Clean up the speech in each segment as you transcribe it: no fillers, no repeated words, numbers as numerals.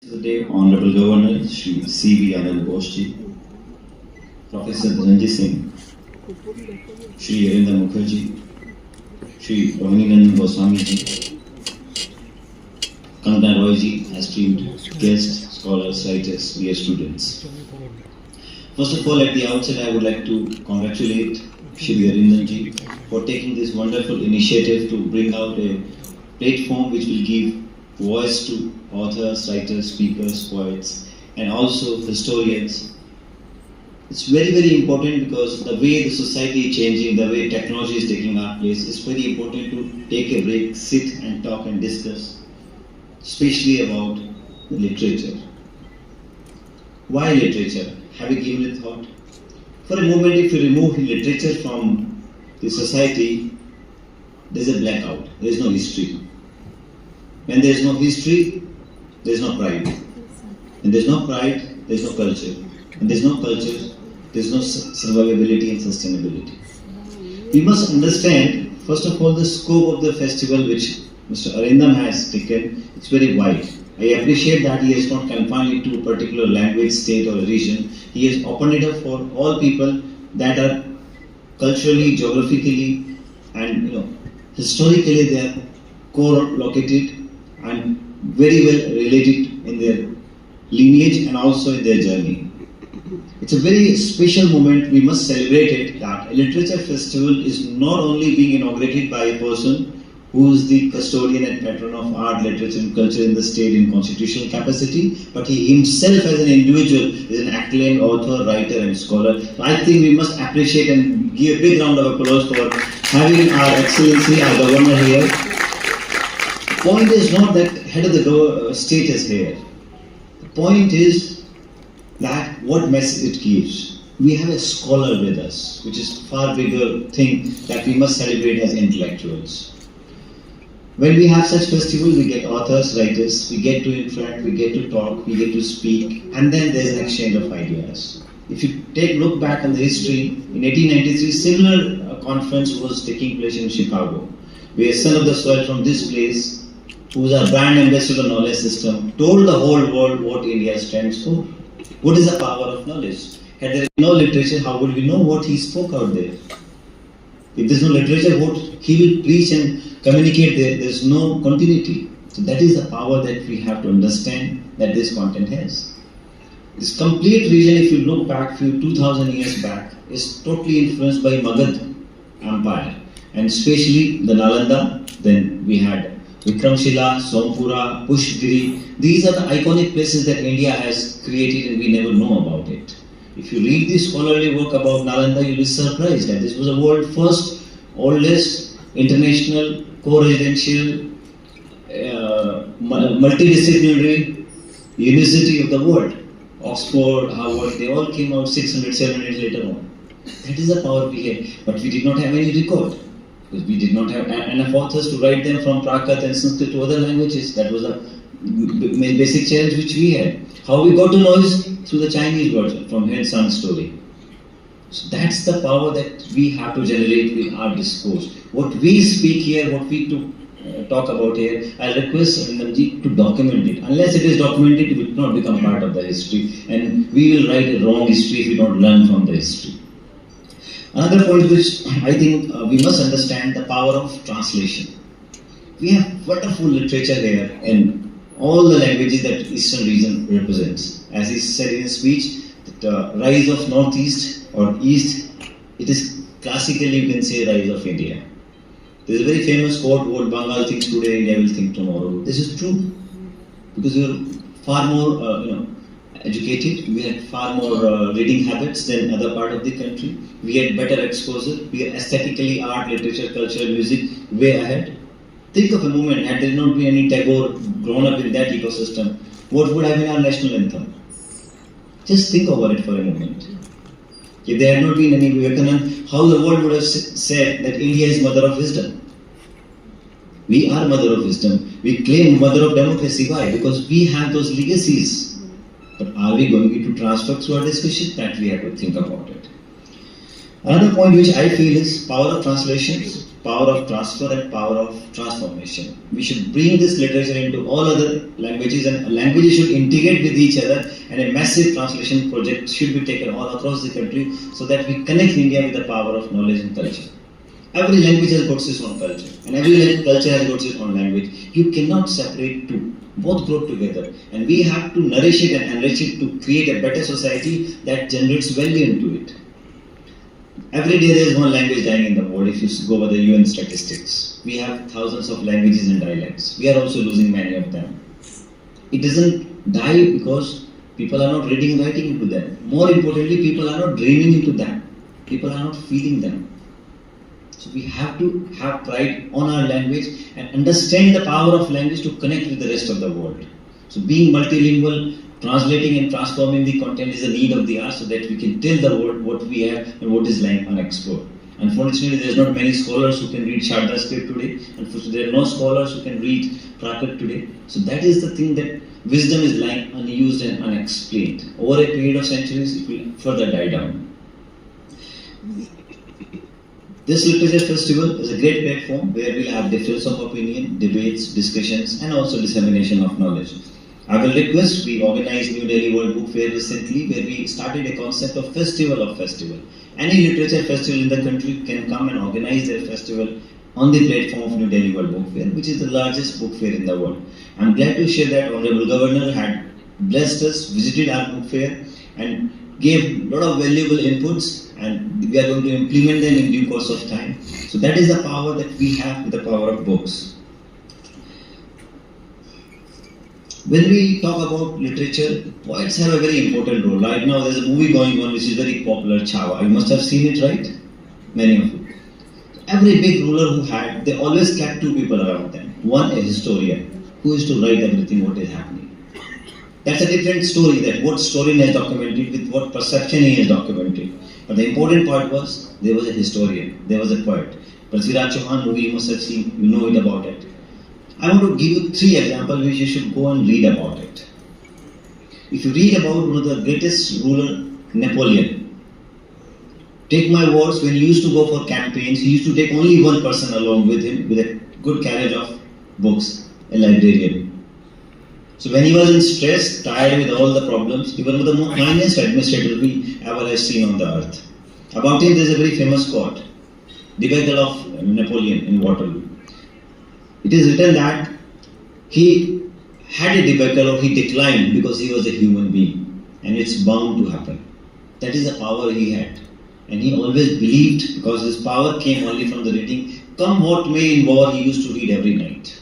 Today, Honorable Governor Shri C.V. Anand Boshi, Professor Ranjit Singh, Shri Arindam Mukherjee, Shri Rohinandan Goswami ji, Kangana Roy ji, esteemed guests, scholars, writers, dear students. First of all, at the outset, I would like to congratulate Shri Arindam ji for taking this wonderful initiative to bring out a platform which will give voice to authors, writers, speakers, poets, and also historians. It's very, very important because the way the society is changing, the way technology is taking our place, it's very important to take a break, sit and talk and discuss, especially about literature. Why literature? Have you given it thought? For a moment, if you remove literature from the society, there's a blackout, there's no history. When there's no history, there's no pride. When there's no pride, there's no culture. When there's no culture, there's no survivability and sustainability. We must understand, first of all, the scope of the festival which Mr. Arindam has taken. It's very wide. I appreciate that he has not confined it to a particular language, state or region. He has opened it up for all people that are culturally, geographically and historically they are co-located and very well related in their lineage and also in their journey. It's a very special moment. We must celebrate it that a literature festival is not only being inaugurated by a person who is the custodian and patron of art, literature and culture in the state in constitutional capacity, but he himself as an individual is an acclaimed author, writer and scholar. So I think we must appreciate and give a big round of applause for having our Excellency, our Governor here. The point is not that head of the state is here. The point is that what message it gives. We have a scholar with us, which is far bigger thing that we must celebrate as intellectuals. When we have such festivals, we get authors, writers, we get to interact, we get to talk, we get to speak, and then there's an exchange of ideas. If you look back on the history, in 1893, similar conference was taking place in Chicago, where son of the soil from this place, who is our brand ambassador knowledge system, told the whole world what India stands for. What is the power of knowledge? Had there been no literature, how would we know what he spoke out there? If there's no literature, what he will preach and communicate there's no continuity. So that is the power that we have to understand that this content has. This complete region, if you look back 2,000 years back, is totally influenced by Magad Empire, and especially the Nalanda. Then we had Vikramshila, Sompura, Pushgiri. These are the iconic places that India has created and we never know about it. If you read this scholarly work about Nalanda, you'll be surprised that this was the world's first, oldest, international, co-residential, multidisciplinary university of the world. Oxford, Harvard, they all came out 600, 700 years later on. That is the power we had, but we did not have any record. Because we did not have enough authors to write them from Prakrit and Sanskrit to other languages. That was the basic challenge which we had. How we got to know is through the Chinese version from Huen San's story. So that's the power that we have to generate with our discourse. What we speak here, what we talk about here, I request Arindamji to document it. Unless it is documented, it will not become part of the history. And we will write a wrong history if we don't learn from the history. Another point which I think we must understand, the power of translation. We have wonderful literature here in all the languages that Eastern region represents. As he said in his speech, the rise of Northeast or East, it is classically you can say rise of India. There is a very famous quote, what Bengal thinks today, India will think tomorrow. This is true because we are far more educated, we had far more reading habits than other part of the country. We had better exposure, we are aesthetically art, literature, culture, music way ahead. Think of a moment, had there not been any Tagore grown up in that ecosystem, what would have been our national anthem? Just think about it for a moment. If there had not been any Vivekananda, how the world would have said that India is mother of wisdom. We are mother of wisdom. We claim mother of democracy. Why? Because we have those legacies. But are we going to transfer to our discussion? That we have to think about it. Another point which I feel is power of translations. power of transfer and power of transformation. We should bring this literature into all other languages, and languages should integrate with each other, and a massive translation project should be taken all across the country so that we connect India with the power of knowledge and culture. Every language has got its own culture, and every culture has got its own language. You cannot separate two. Both grow together, and we have to nourish it and enrich it to create a better society that generates value into it. Every day there is one language dying in the world if you go by the UN statistics. We have thousands of languages and dialects. We are also losing many of them. It doesn't die because people are not reading and writing into them. More importantly, people are not dreaming into them. People are not feeling them. So we have to have pride on our language and understand the power of language to connect with the rest of the world. So being multilingual, translating and transforming the content is a need of the hour so that we can tell the world what we have and what is lying unexplored. Unfortunately, there is not many scholars who can read Sharda script today. Unfortunately, there are no scholars who can read Prakrit today. So that is the thing, that wisdom is lying unused and unexplained. Over a period of centuries, it will further die down. This literature festival is a great platform where we'll have difference of opinion, debates, discussions, and also dissemination of knowledge. I will request, we organized New Delhi World Book Fair recently, where we started a concept of festival. Any literature festival in the country can come and organize their festival on the platform of New Delhi World Book Fair, which is the largest book fair in the world. I'm glad to share that Honorable Governor had blessed us, visited our book fair, and gave a lot of valuable inputs, and we are going to implement them in due course of time. So that is the power that we have with the power of books. When we talk about literature, poets have a very important role. Right now there's a movie going on which is very popular, Chhawa. You must have seen it, right? Many of you. Every big ruler who had, they always kept two people around them. One, a historian, who is to write everything what is happening. That's a different story, that what story he has documented with what perception he has documented. But the important part was, there was a historian, there was a poet. Prithviraj Chauhan movie you must have seen, you know it about it. I want to give you 3 examples which you should go and read about it. If you read about one of the greatest ruler, Napoleon, take my words, when he used to go for campaigns, he used to take only one person along with him with a good carriage of books, a librarian. So when he was in stress, tired with all the problems, he was one of the finest administrators we ever have seen on the earth. About him there is a very famous quote, the Battle of Napoleon in Waterloo. It is written that he had a debacle or he declined because he was a human being, and it's bound to happen. That is the power he had, and he always believed, because his power came only from the reading. Come what may in war, he used to read every night.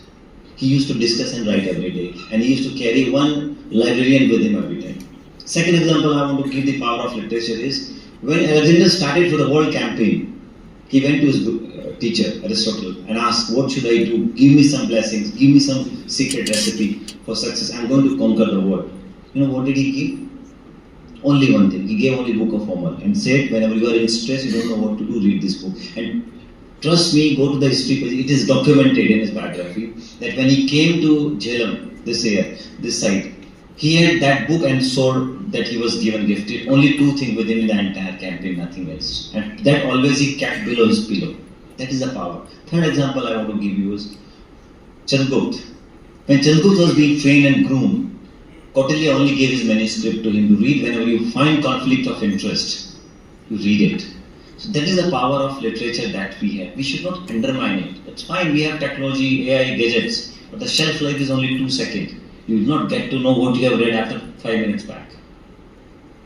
He used to discuss and write every day, and he used to carry one librarian with him every time. Second example I want to give the power of literature is, when Alexander started for the world campaign, he went to his teacher, Aristotle, and asked, what should I do? Give me some blessings, give me some secret recipe for success. I'm going to conquer the world. You know what did he give? Only one thing. He gave only Book of Homer and said, whenever you are in stress, you don't know what to do, read this book. And trust me, go to the history page. It is documented in his biography that when he came to Jhelum this side, he had that book and sword that he was given gifted. Only 2 things with him in the entire campaign, nothing else. And that always he kept below his pillow. That is the power. Third example I want to give you is Chandragupta. When Chandragupta was being trained and groomed, Kautilya only gave his manuscript to him to read. Whenever you find conflict of interest, you read it. So that is the power of literature that we have. We should not undermine it. It's fine, we have technology, AI, gadgets, but the shelf life is only 2 seconds. You will not get to know what you have read after 5 minutes back.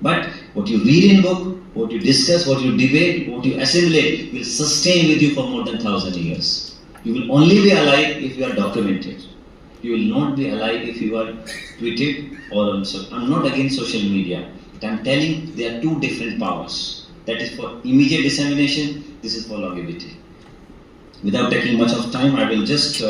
But what you read in book, what you discuss, what you debate, what you assimilate will sustain with you for more than 1,000 years. You will only be alive if you are documented. You will not be alive if you are tweeted or on social. I'm not against social media, but I'm telling there are 2 different powers. That is for immediate dissemination, this is for longevity. Without taking much of time, I will just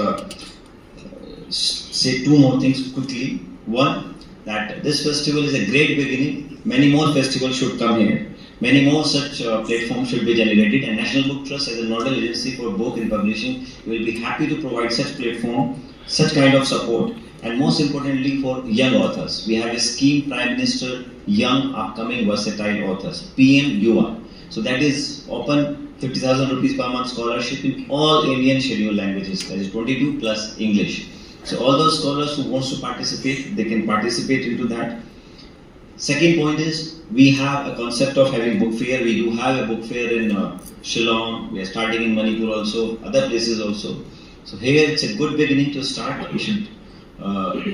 say 2 more things quickly. One, that this festival is a great beginning. Many more festivals should come here. Many more such platforms should be generated, and National Book Trust as a nodal agency for book and publishing will be happy to provide such platform, such kind of support, and most importantly for young authors. We have a scheme, Prime Minister Young Upcoming Versatile Authors, PM Yuva. So that is open 50,000 rupees per month scholarship in all Indian scheduled languages, that is 22 plus English. So all those scholars who wants to participate, they can participate into that. Second point is, we have a concept of having book fair. We do have a book fair in Shillong. We are starting in Manipur also, other places also. So here it's a good beginning to start. We should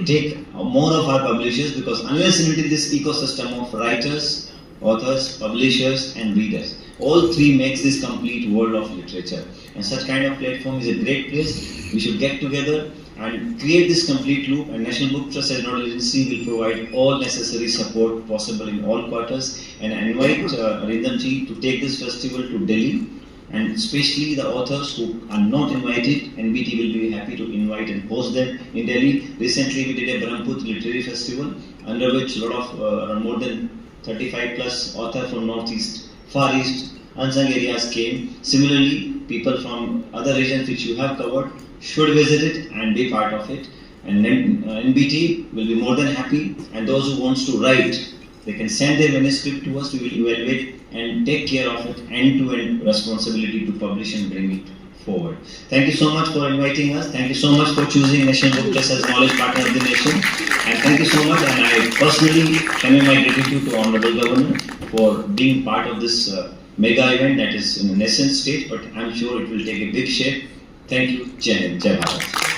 take more of our publishers, because unless and until this ecosystem of writers, authors, publishers and readers, all three makes this complete world of literature. And such kind of platform is a great place. We should get together and create this complete loop, and National Book Trust as nodal agency will provide all necessary support possible in all quarters, and I invite Arindam ji to take this festival to Delhi, and especially the authors who are not invited, NBT will be happy to invite and host them in Delhi. Recently we did a Brahmput Literary Festival, under which a lot of around more than 35 plus authors from Northeast, Far East, unsung areas came. Similarly, people from other regions which you have covered should visit it and be part of it. And then NBT will be more than happy, and those who wants to write, they can send their manuscript to us. We will evaluate and take care of it, end-to-end responsibility to publish and bring it forward. Thank you so much for inviting us. Thank you so much for choosing National Book Trust as knowledge partner of the nation. And thank you so much. And I personally convey my gratitude to Honorable Governor for being part of this mega event that is in a nascent stage, but I'm sure it will take a big shape. Thank you. Jai Hind, Jai Bharat.